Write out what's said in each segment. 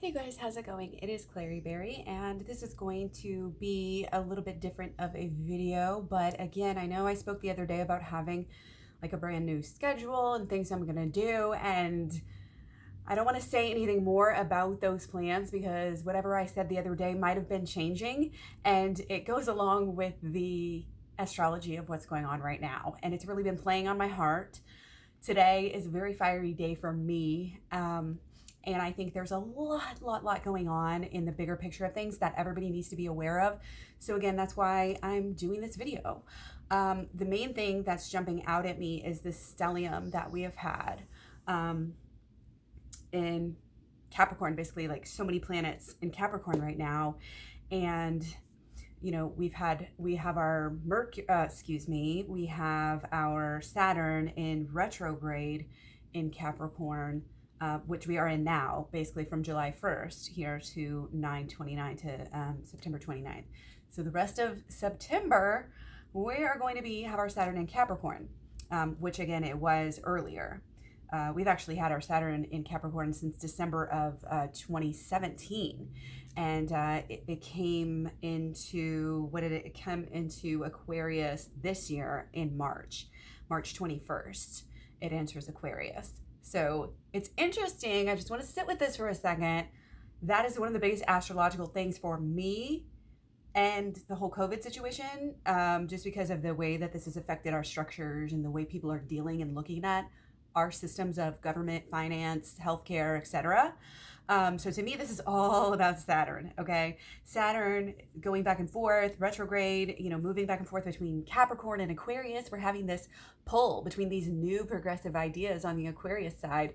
Hey guys, how's it going? It is Klaireeberry, and this is going to be a little bit different of a video, but again, I know I spoke the other day about having like a brand new schedule and things I'm gonna do, and I don't want to say anything more about those plans because whatever I said the other day might have been changing, and it goes along with the astrology of what's going on right now, and it's really been playing on my heart. Today is a very fiery day for me. And I think there's a lot going on in the bigger picture of things that everybody needs to be aware of. So again, that's why I'm doing this video. The main thing that's jumping out at me is this stellium that we have had in Capricorn, basically like so many planets in Capricorn right now. And you know, we have our we have our Saturn in retrograde in Capricorn, which we are in now, basically from July 1st here to 9/29 to September 29th. So the rest of September, we are going to have our Saturn in Capricorn, which again, it was earlier. We've actually had our Saturn in Capricorn since December of 2017. And it came into, it came into Aquarius this year in March 21st. It enters Aquarius. So it's interesting. I just want to sit with this for a second. That is one of the biggest astrological things for me and the whole COVID situation, just because of the way that this has affected our structures and the way people are dealing and looking at our systems of government, finance, healthcare, etc. So to me, this is all about Saturn, okay? Saturn going back and forth, retrograde, moving back and forth between Capricorn and Aquarius. We're having this pull between these new progressive ideas on the Aquarius side,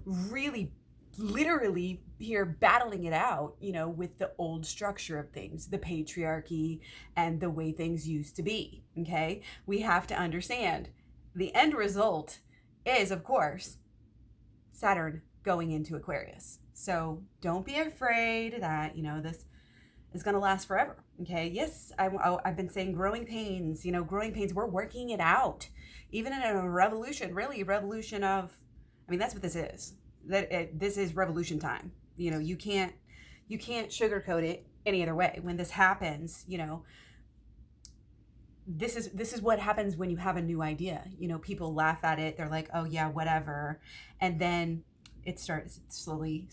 really literally here battling it out, with the old structure of things, the patriarchy and the way things used to be, okay? We have to understand the end result is, of course, Saturn going into Aquarius. So don't be afraid that, this is going to last forever. Okay. Yes. I've been saying growing pains, we're working it out. Even in a revolution, really revolution of, that's what this is. This is revolution time. You can't sugarcoat it any other way. When this happens, this is what happens when you have a new idea. People laugh at it. They're like, oh yeah, whatever. And then it starts slowly,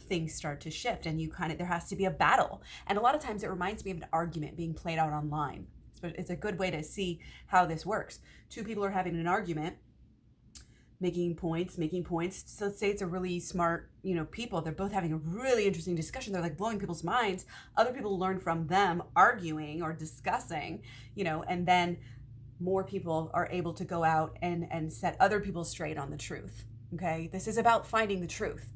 things start to shift, and there has to be a battle. And a lot of times it reminds me of an argument being played out online. It's a good way to see how this works. Two people are having an argument, making points. So let's say it's a really smart, people. They're both having a really interesting discussion. They're like blowing people's minds. Other people learn from them arguing or discussing, and then more people are able to go out and set other people straight on the truth. Okay, this is about finding the truth.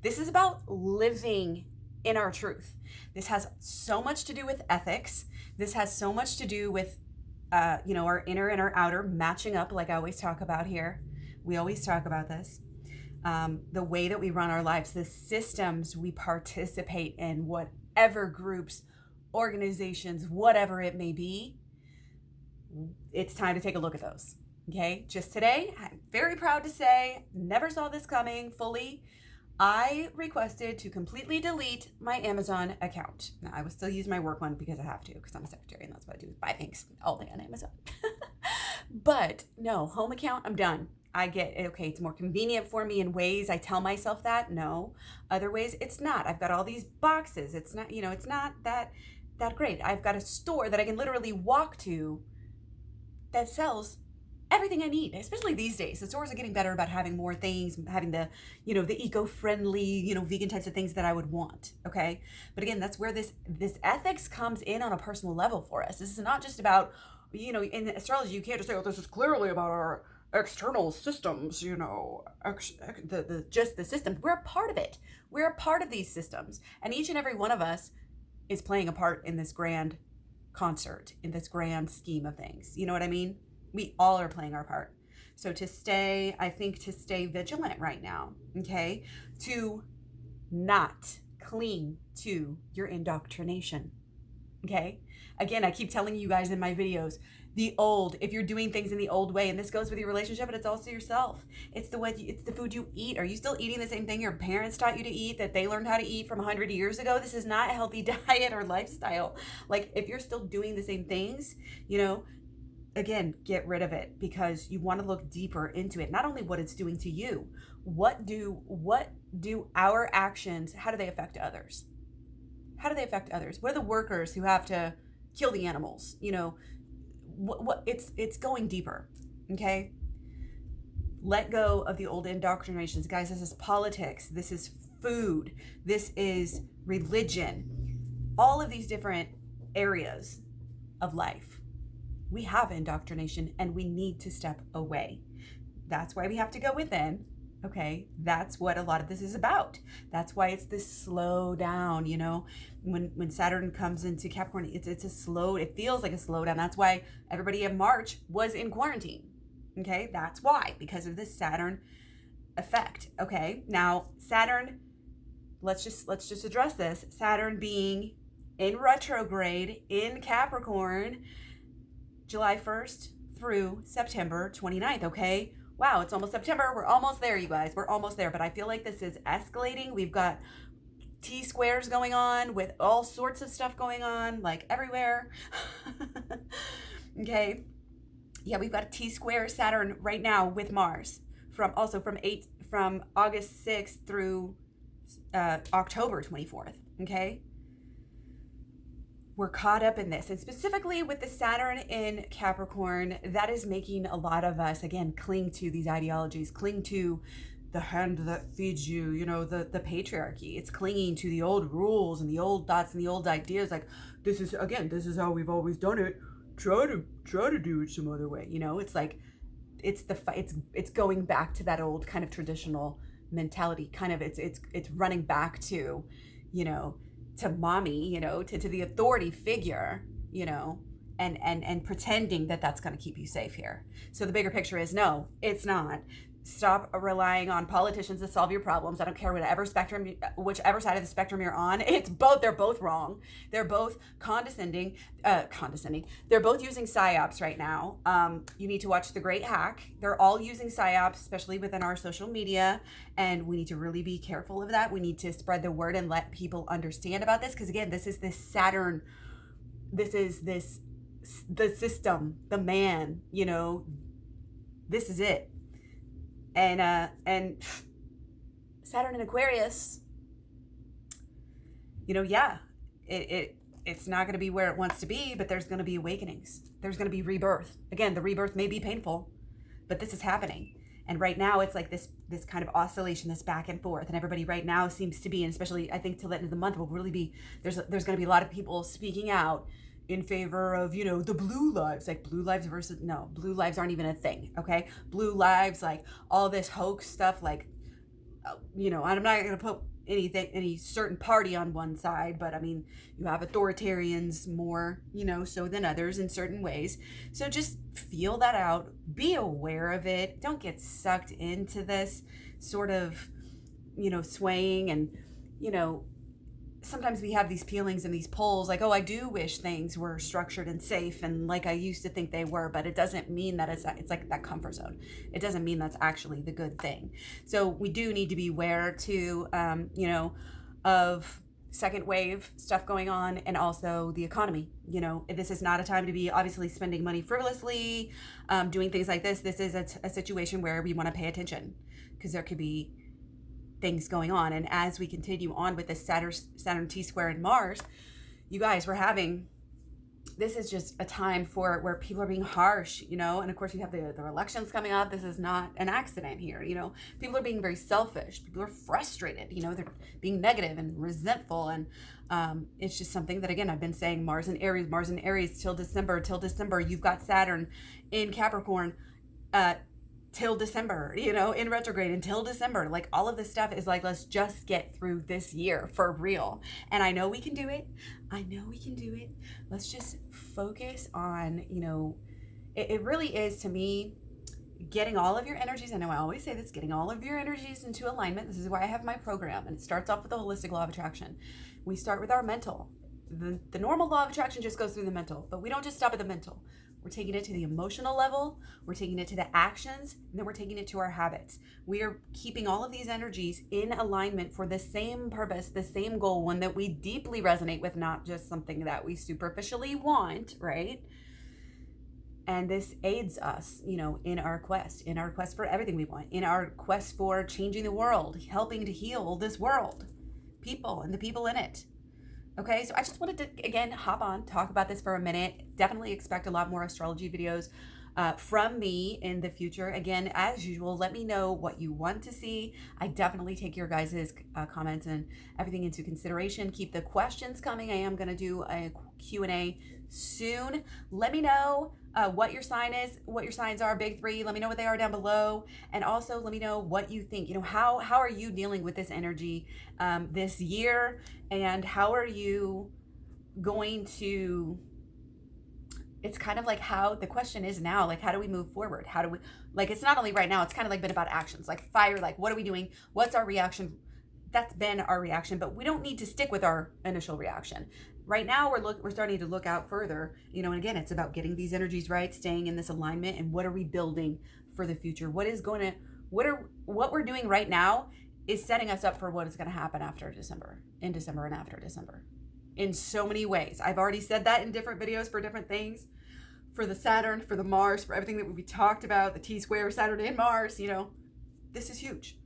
This is about living in our truth. This has so much to do with ethics. This has so much to do with, our inner and our outer matching up, like I always talk about here. We always talk about this. The way that we run our lives, the systems we participate in, whatever groups, organizations, whatever it may be, it's time to take a look at those. Okay, just today, I'm very proud to say, never saw this coming fully. I requested to completely delete my Amazon account. Now, I will still use my work one because I have to, because I'm a secretary and that's what I do, is buy things all day on Amazon. But no, home account, I'm done. I get, okay, it's more convenient for me in ways. I tell myself that. No, other ways it's not. I've got all these boxes. It's not, it's not that great. I've got a store that I can literally walk to that sells everything I need, especially these days. The stores are getting better about having more things, having the, the eco-friendly, vegan types of things that I would want. Okay. But again, that's where this ethics comes in on a personal level for us. This is not just about, in astrology, you can't just say, oh, this is clearly about our external systems, just the system. We're a part of it. We're a part of these systems. And each and every one of us is playing a part in this grand concert, in this grand scheme of things. You know what I mean? We all are playing our part. So to stay vigilant right now, okay? To not cling to your indoctrination, okay? Again, I keep telling you guys in my videos, the old, if you're doing things in the old way, and this goes with your relationship, but it's also yourself. It's the way, it's the food you eat. Are you still eating the same thing your parents taught you to eat, that they learned how to eat from 100 years ago? This is not a healthy diet or lifestyle. Like, if you're still doing the same things, again, get rid of it, because you want to look deeper into it. Not only what it's doing to you, what do our actions, how do they affect others? How do they affect others? What are the workers who have to kill the animals? What it's going deeper. Okay? Let go of the old indoctrinations. Guys, this is politics. This is food. This is religion. All of these different areas of life. We have indoctrination and we need to step away. That's why we have to go within. Okay, that's what a lot of this is about. That's why it's this slow down, when Saturn comes into Capricorn, it feels like a slowdown. That's why everybody in March was in quarantine. Okay, that's why, because of this Saturn effect. Okay, now Saturn, let's just address this. Saturn being in retrograde in Capricorn, July 1st through September 29th. Okay. Wow, it's almost September. We're almost there, you guys. We're almost there. But I feel like this is escalating. We've got T-squares going on with all sorts of stuff going on, like everywhere. Okay. Yeah, we've got a T-square Saturn right now with Mars from August 6th through October 24th. Okay. We're caught up in this. And specifically with the Saturn in Capricorn, that is making a lot of us, again, cling to these ideologies, cling to the hand that feeds you, the patriarchy. It's clinging to the old rules and the old thoughts and the old ideas. Like, this is how we've always done it. Try to do it some other way. It's like, it's going back to that old kind of traditional mentality. Kind of, it's running back to, to mommy, to the authority figure, and pretending that that's going to keep you safe here. So the bigger picture is, no, it's not. Stop relying on politicians to solve your problems. I don't care whichever side of the spectrum you're on. They're both wrong. They're both condescending. They're both using psyops right now. You need to watch The Great Hack. They're all using psyops, especially within our social media. And we need to really be careful of that. We need to spread the word and let people understand about this. Because again, this is this Saturn. This is the system, the man, this is it. And Saturn in Aquarius, it's not going to be where it wants to be, but there's going to be awakenings. There's going to be rebirth. Again, the rebirth may be painful, but this is happening. And right now it's like this kind of oscillation, this back and forth. And everybody right now seems to be, and especially I think till the end of the month will really be, there's going to be a lot of people speaking out in favor of, the blue lives, like blue lives versus, no, blue lives aren't even a thing, okay? Blue lives, like all this hoax stuff, like, I'm not going to put any certain party on one side, but I mean, you have authoritarians more, so than others in certain ways. So just feel that out, be aware of it. Don't get sucked into this sort of, swaying and, sometimes we have these feelings and these polls like, oh, I do wish things were structured and safe and like I used to think they were, but it doesn't mean that it's like that comfort zone. It doesn't mean that's actually the good thing. So we do need to be aware to, of second wave stuff going on and also the economy. This is not a time to be obviously spending money frivolously, doing things like this. This is a situation where we want to pay attention because there could be things going on. And as we continue on with this Saturn T-square in Mars, you guys, this is just a time where people are being harsh, and of course you have the elections coming up. This is not an accident here, people are being very selfish. People are frustrated, they're being negative and resentful. And it's just something that, again, I've been saying, Mars and Aries till December, you've got Saturn in Capricorn, till December, in retrograde until December. Like all of this stuff is like, let's just get through this year for real. And I know we can do it. Let's just focus on, it really is, to me, getting all of your energies. I know I always say this, getting all of your energies into alignment. This is why I have my program, and it starts off with the holistic law of attraction. We start with our mental. The normal law of attraction just goes through the mental, but we don't just stop at the mental. we're taking it to the emotional level, we're taking it to the actions, and then we're taking it to our habits. We are keeping all of these energies in alignment for the same purpose, the same goal, one that we deeply resonate with, not just something that we superficially want, right? And this aids us, in our quest for everything we want, in our quest for changing the world, helping to heal this world, people and the people in it. Okay, so I just wanted to, again, hop on, talk about this for a minute. Definitely expect a lot more astrology videos from me in the future. Again, as usual, let me know what you want to see. I definitely take your guys' comments and everything into consideration. Keep the questions coming. I am going to do a Q&A soon. Let me know what your sign is, what your signs are, big three. Let me know what they are down below. And also let me know what you think. How are you dealing with this energy this year? And how are you going to, it's kind of like how the question is now, like, how do we move forward? How do we, like, it's not only right now, it's kind of like been about actions, like fire, like, what are we doing? What's our reaction? That's been our reaction, but we don't need to stick with our initial reaction. Right now, we're starting to look out further, and again, it's about getting these energies right, staying in this alignment, and what are we building for the future? What we're doing right now is setting us up for what is going to happen after December, in December and after December, in so many ways. I've already said that in different videos for different things, for the Saturn, for the Mars, for everything that we talked about, the T-square, Saturn and Mars. This is huge.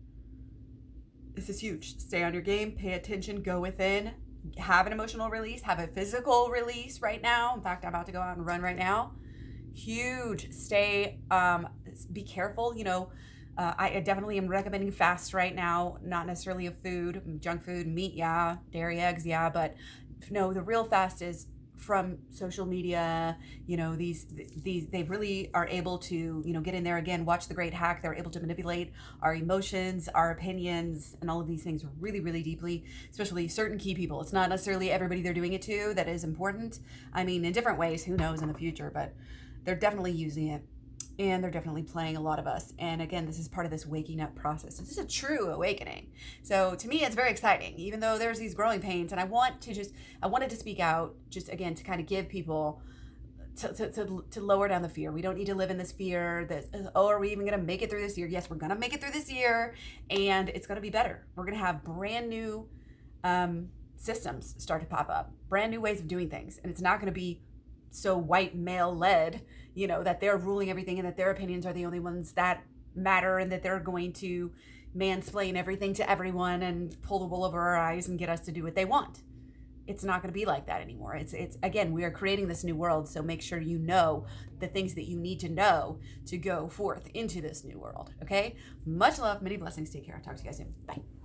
This is huge. Stay on your game, pay attention, go within, have an emotional release, have a physical release right now. In fact, I'm about to go out and run right now. Huge. Stay, be careful. I definitely am recommending fast right now, not necessarily of food, junk food, meat, yeah, dairy, eggs, yeah, but no, the real fast is from social media. These they really are able to, get in there again, watch The Great Hack. They're able to manipulate our emotions, our opinions, and all of these things really, really deeply, especially certain key people. It's not necessarily everybody they're doing it to that is important. I mean, in different ways, who knows in the future, but they're definitely using it. And they're definitely playing a lot of us. And again, this is part of this waking up process. This is a true awakening. So to me, it's very exciting, even though there's these growing pains. And I wanted to speak out, just again, to kind of give people, to lower down the fear. We don't need to live in this fear that, are we even going to make it through this year? Yes, we're going to make it through this year, and it's going to be better. We're going to have brand new systems start to pop up, brand new ways of doing things. And it's not going to be so white male led, that they're ruling everything and that their opinions are the only ones that matter, and that they're going to mansplain everything to everyone and pull the wool over our eyes and get us to do what they want. It's not going to be like that anymore. It's again, we are creating this new world. So make sure you know the things that you need to know to go forth into this new world. Okay. Much love, many blessings. Take care. I'll talk to you guys soon. Bye.